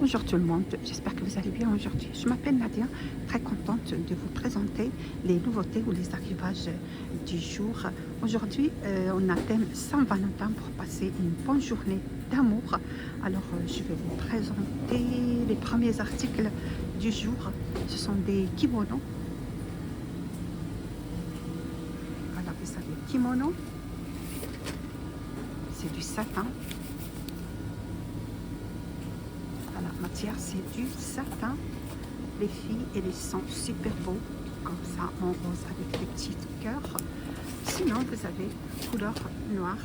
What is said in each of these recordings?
Bonjour tout le monde, j'espère que vous allez bien aujourd'hui. Je m'appelle Nadia, très contente de vous présenter les nouveautés ou les arrivages du jour. Aujourd'hui, on a thème Saint-Valentin pour passer une bonne journée d'amour. Alors, je vais vous présenter les premiers articles du jour. Ce sont des kimonos. Voilà, vous savez, kimono, c'est du satin. La matière c'est du satin. Les filles, elles sont super beaux comme ça en rose avec des petits cœurs. Sinon vous avez couleur noire,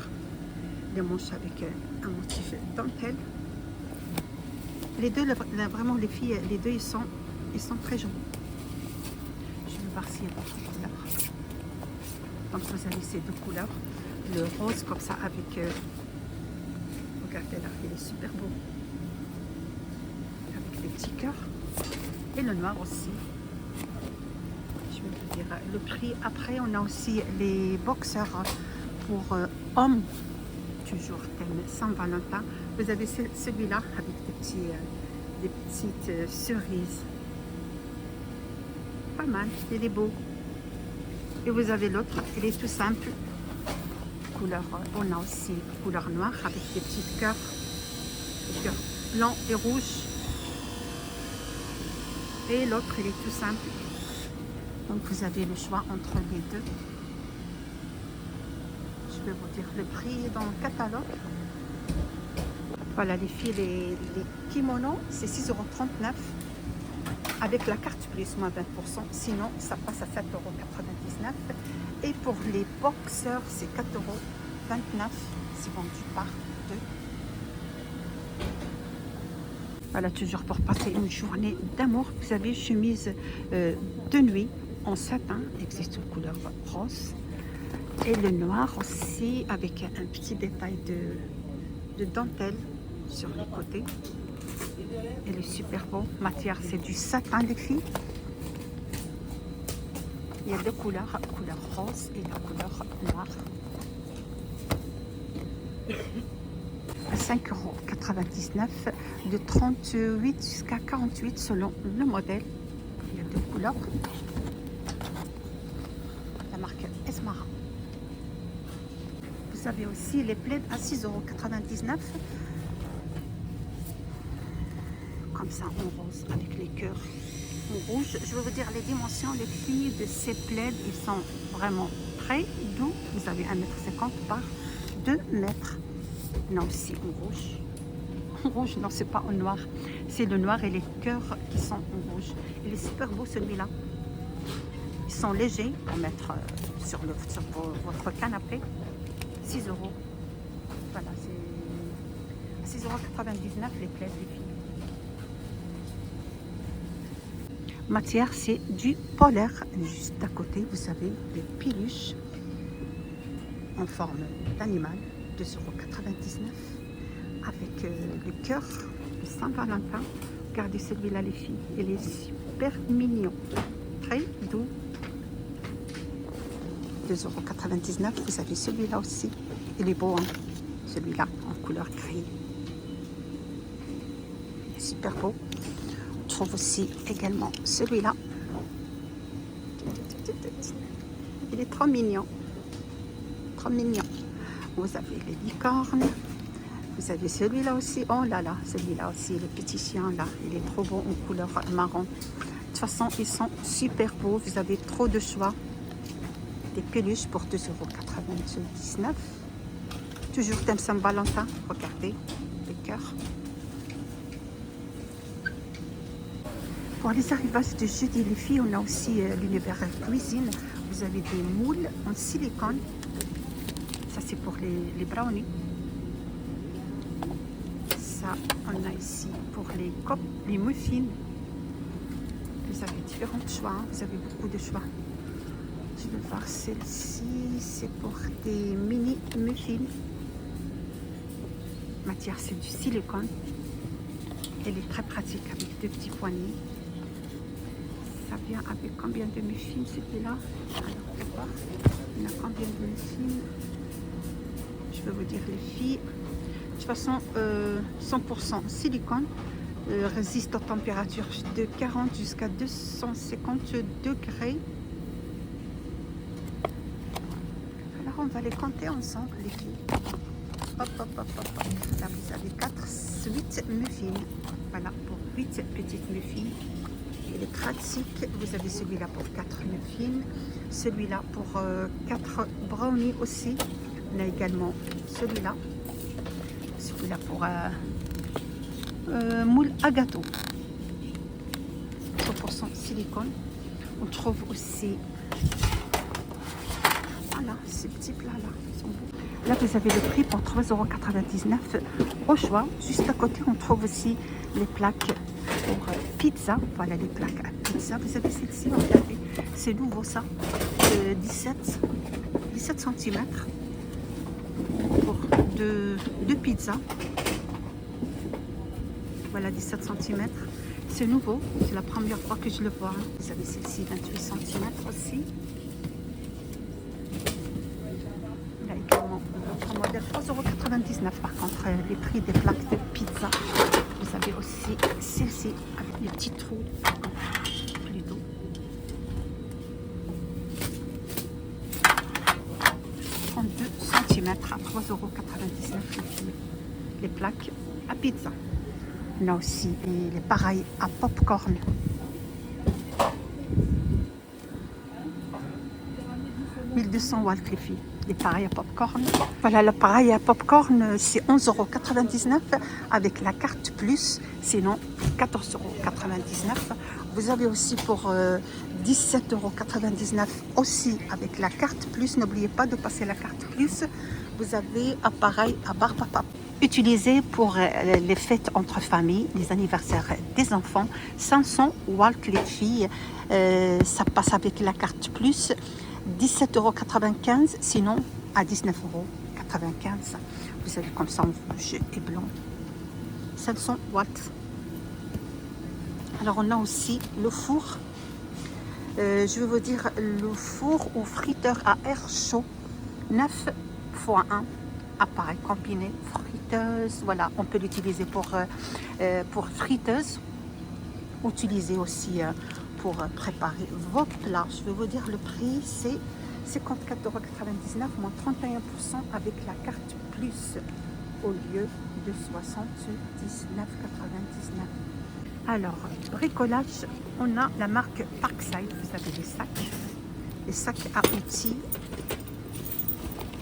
les manches avec un motif dentelle. Les deux, vraiment les filles, les deux ils sont très jolis. Je vais voir s'il y a d'autres couleurs. Donc vous avez ces deux couleurs, le rose comme ça avec regardez là, il est super beau, petits cœurs, et le noir aussi. Je vais vous dire le prix. Après on a aussi les boxers pour hommes, toujours thème Saint-Valentin. Vous avez celui-là avec des petites cerises, pas mal, il est beau. Et vous avez l'autre, il est tout simple, couleur, on a aussi couleur noire avec des petits cœurs, des cœurs blancs et rouges. Et l'autre, il est tout simple. Donc, vous avez le choix entre les deux. Je vais vous dire le prix dans le catalogue. Voilà, les filles, les kimonos, c'est 6,39 € avec la carte plus moins 20%. Sinon, ça passe à 7,99 €. Et pour les boxers, c'est 4,29 €. C'est vendu par deux. Voilà, toujours pour passer une journée d'amour. Vous avez une chemise de nuit en satin, existe une couleur rose. Et le noir aussi avec un petit détail de dentelle sur les côtés. Elle est super beau. Matière, c'est du satin les filles. Il y a deux couleurs, la couleur rose et la couleur noire. À 5,99 € de 38 jusqu'à 48 selon le modèle. Il y a deux couleurs. La marque Esmara. Vous avez aussi les plaids à 6,99 €. Comme ça en rose avec les cœurs en rouge. Je vais vous dire les dimensions, les filles, de ces plaids. Ils sont vraiment très doux. Vous avez 1,50 m par 2 mètres. Non, aussi en rouge. En rouge, non, c'est pas en noir. C'est le noir et les cœurs qui sont en rouge. Il est super beau celui-là. Ils sont légers pour mettre sur votre canapé. 6 €. Voilà, c'est 6,99 € les plaids des filles. Matière, c'est du polaire. Juste à côté, vous avez des peluches en forme d'animal. 2,99 € avec le cœur de Saint-Valentin. Regardez celui-là les filles, il est super mignon, très doux. 2,99 €. Vous avez celui-là aussi, il est beau, hein, celui-là en couleur gris, il est super beau. On trouve aussi également celui-là, il est trop mignon, trop mignon. Vous avez les licornes. Vous avez celui-là aussi. Oh là là, celui-là aussi, le petit chien là. Il est trop beau en couleur marron. De toute façon, ils sont super beaux. Vous avez trop de choix. Des peluches pour 2,99 €. Toujours thème Saint-Valentin. Regardez, les cœurs. Pour les arrivages de jeudi, les filles, on a aussi l'univers cuisine. Vous avez des moules en silicone. Ça, c'est pour les brownies. Ça, on a ici pour les copes, les muffins. Vous avez différents choix, hein. Vous avez beaucoup de choix. Je vais voir celle-ci, c'est pour des mini muffins. Matière, c'est du silicone. Elle est très pratique avec deux petits poignets. Ça vient avec combien de muffins celui-là? Alors, on va voir. Il y a combien de muffins? Je vais vous dire les filles. De toute façon, 100% silicone. résiste aux températures de 40 jusqu'à 250 degrés. Alors on va les compter ensemble, les filles. Hop, hop, hop, hop, hop. Là vous avez 8 muffins. Voilà, pour 8 petites muffins. Et les classiques, vous avez celui-là pour 4 muffins. Celui-là pour 4 brownies aussi. On a également celui-là. Celui-là pour moule à gâteau. 100% silicone. On trouve aussi, voilà, ces petits plats-là. Ils sont beaux. Là, vous avez le prix pour 3,99 € au choix. Juste à côté, on trouve aussi les plaques pour pizza. Voilà les plaques à pizza. Vous avez celle-ci, regardez. C'est nouveau ça. 17 cm pour deux pizzas. Voilà, 17 cm. C'est nouveau. C'est la première fois que je le vois. Vous avez celle-ci, 28 cm aussi. Là également, notre modèle 3,99 € par contre, les prix des plaques de pizza. Vous avez aussi celle-ci avec les petits trous plutôt. 32 cm à 3,99 € les plaques à pizza. On a aussi les pareils à popcorn. « 1200 watts les filles. Les pareils à popcorn. Voilà, le pareil à popcorn, c'est 11,99 € avec la carte plus, sinon 14,99 €. Vous avez aussi pour 17,99 € aussi avec la carte plus. N'oubliez pas de passer la carte plus. Vous avez appareil à barbe à papa. Utilisé pour les fêtes entre familles, les anniversaires des enfants. 500 watts les filles. Ça passe avec la carte plus. 17,95 €, sinon à 19,95 €. Vous avez comme ça en rouge et blanc. 500 watts. Alors on a aussi le four. Je vais vous dire le four ou friteur à air chaud. 9 x 1 appareil combiné. Friteuse, voilà, on peut l'utiliser pour friteuse. Utiliser aussi pour préparer vos plats. Je vais vous dire le prix, c'est 54,99 € moins 31% avec la carte plus au lieu de 79,99 €. Alors, bricolage, on a la marque Parkside. Vous avez les sacs à outils.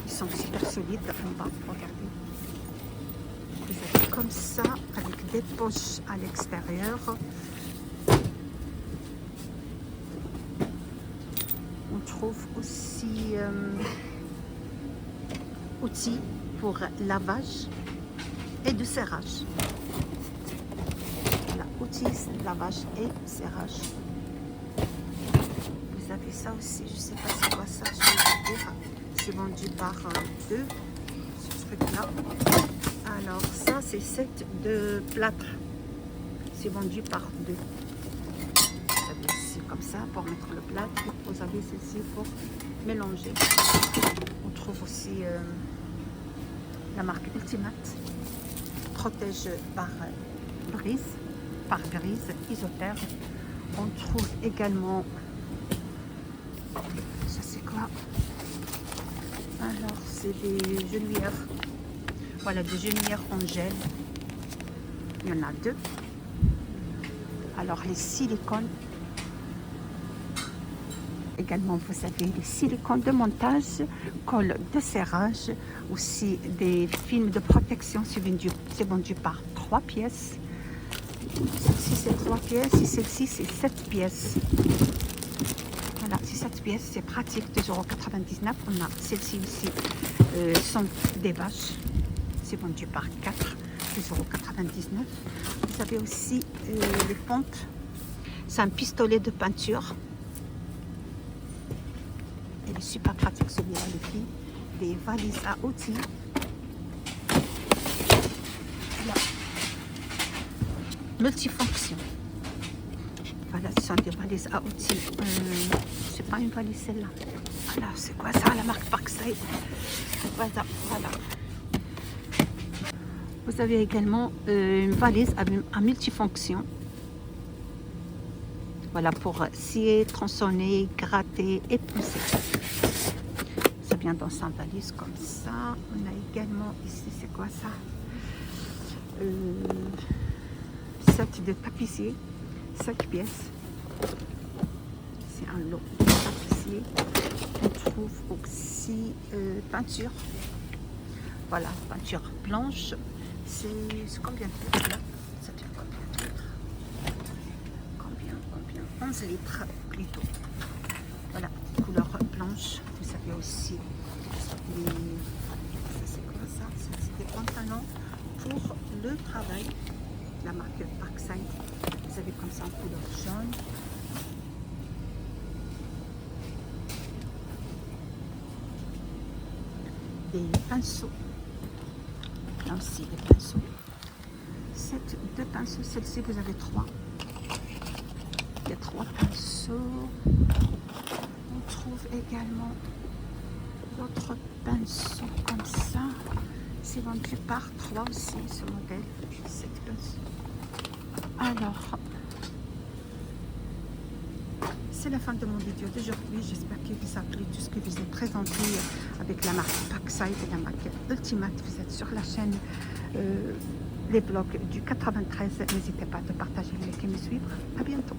Ils sont super solides en bas, regardez. Vous avez comme ça avec des poches à l'extérieur. On trouve aussi outils pour lavage et de serrage. Voilà, outils, lavage et serrage. Vous avez ça aussi, je ne sais pas c'est quoi ça, je vais vous dire. C'est vendu par deux, ce truc-là. Alors ça, c'est set de plâtre. C'est vendu par deux. Vous avez ici comme ça pour mettre le plâtre. Vous avez ceci pour mélanger. On trouve aussi la marque Ultimate. Protège par brise, isotherme. On trouve également, ça c'est quoi? Alors c'est des genouillères. Voilà, des genouillères en gel. Il y en a deux. Alors les silicones. Également, vous avez les silicones de montage, colle de serrage, aussi des films de protection. C'est vendu par 3 pièces. Celle-ci, c'est 3 pièces. Et celle-ci, c'est 7 pièces. Voilà, c'est 7 pièces. C'est pratique, 2,99 €. On a celle-ci aussi, sont des vaches. C'est vendu par 4, 2,99 €. Vous avez aussi les pompes. C'est un pistolet de peinture. Il est super pratique celui-là, les filles. Des valises à outils. Là. Multifonction. Voilà, ce sont des valises à outils. C'est pas une valise celle-là. Voilà, c'est quoi ça, la marque Parkside. Voilà, voilà. Vous avez également une valise à multifonction. Voilà, pour scier, tronçonner, gratter, épousser. Ça vient dans sa valise comme ça. On a également ici, c'est quoi ça? Set de tapissier, 5 pièces. C'est un lot de tapissier. On trouve aussi peinture. Voilà, peinture blanche. C'est combien de litres là? Ça fait combien de litres? Combien 11 litres plutôt. Voilà, couleur blanche. Vous avez aussi les... C'est quoi ça? C'est des pantalons pour le travail. La marque Parkside. Vous avez comme ça en couleur jaune. Des pinceaux. Là aussi des pinceaux. Deux pinceaux. Celle-ci, vous avez 3. Il y a 3 pinceaux. On trouve également d'autres pinceaux comme ça. C'est vendu par 3 aussi, ce modèle. 7 pinceaux. Alors, c'est la fin de mon vidéo d'aujourd'hui. J'espère qu'il vous a plu tout ce que je vous ai présenté avec la marque Parkside et la marque Ultimate. Vous êtes sur la chaîne les blogs du 93. N'hésitez pas à partager, liker, me suivre. À bientôt.